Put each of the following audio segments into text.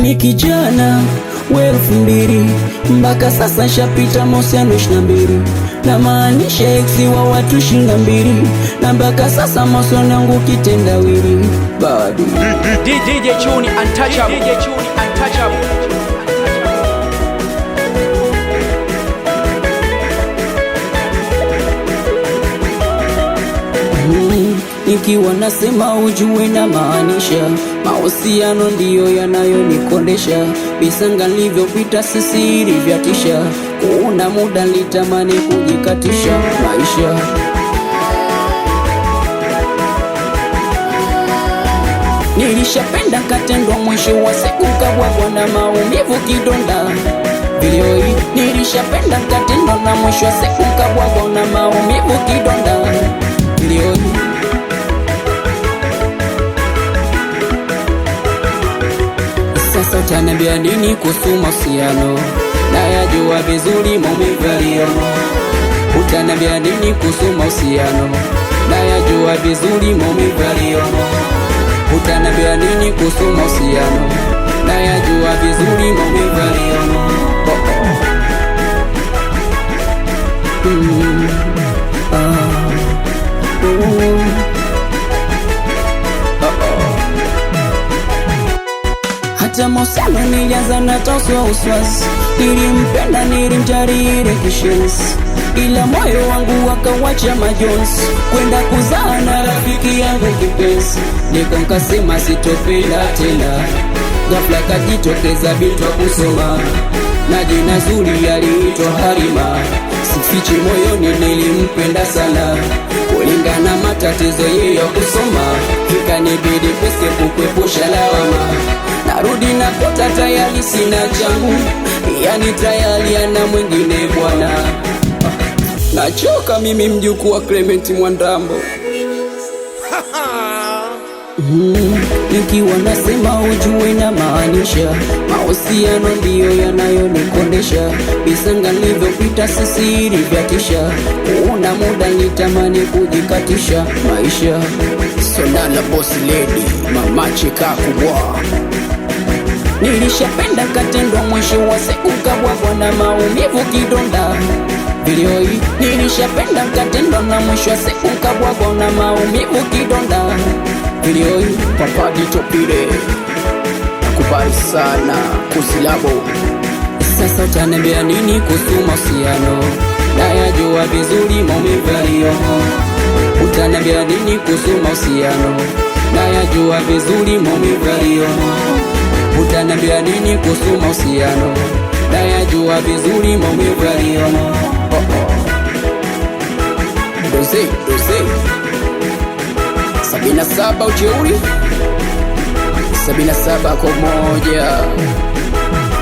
mimi kijana wa 2000 mpaka sasa shapita mahusiano 22, na maanisha ex wa watu 22, na mpaka sasa mahusiano yangu kitendawili bado. DJ Chuni untouchable, DJ Chuni untouchable. Nikiwa nasema ujue na maanisha, mahusiano ndiyo yanayonikondesha. Visanga nilivyopita sisiri vyatisha, kuna muda litamani kujikatisha maisha. Nilishapenda katendwa, mwisho wa siku kabwabwa na maumivu kidonda. Video hii nilishapenda katendwa, na mwisho wa siku kabwabwa na maumivu kidonda. Video hii sasa utaniambia nini kuhusu mahusiano? Nayajua vizuri maumivu yaliyomo. Utaniambia nini kuhusu mahusiano? Nayajua vizuri maumivu yaliyomo. Utaniambia nini kuhusu mahusiano? Nayajua vizuri maumivu yaliyomo. Hata mahusiano nilianza na toswa uswasi, nilimpenda nilimjarire kishenzi, ila moyo wangu wakawacha majonzi, kwenda kuzaa na rafiki yangu kipenzi. Niko nkasema sitopenda tena, ghafla kajitokeza binti wa kusoma, na jina zuri aliitwa Halima. Sifichi moyoni nilimpenda sana, kulingana matatizo yeye ya kusoma, ikanibidi pese kukwepusha lawama. Narudi na kota tayari sina changu, yani tayari ana mwingine bwana. Nachoka mimi mjukuu wa Clement Mwandambo. Nikiwa nasema ujue na maanisha, mahusiano ndiyo yanayonikondesha. Visanga nilivyopita sisiri vyatisha, kuna muda nitamani kujikatisha maisha. Sonala boss lady mama chika kubwa. Nilishapenda katendwa, mwisho wa siku kabwabwa na maumivu kidonda. Video hii nilishapenda katendwa, na mwisho wa siku kabwabwa na maumivu kidonda. Video hii Papa Ditopile nakubali sana kusilabo. Sasa utaniambia nini kuhusu mahusiano? Nayajua vizuri maumivu yaliyomo. Utaniambia nini kuhusu mahusiano? Nayajua vizuri maumivu yaliyomo. Utaniambia nini kuhusu mahusiano? Nayajua vizuri maumivu yaliyomo. Doze 77 ujeuri 77 kwa moja.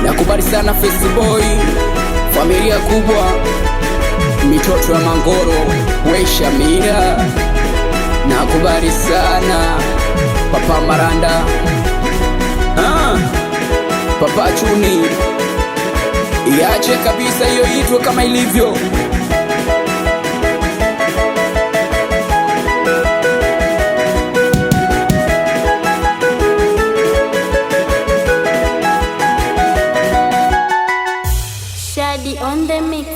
Nakubali sana Faceboy, familia kubwa, mitoto ya Mangoro, Weisha Mira. Nakubali sana Papa Maranda, Papa Chuni. Iache kabisa hiyo itwe kama ilivyo. Shadi on the mix.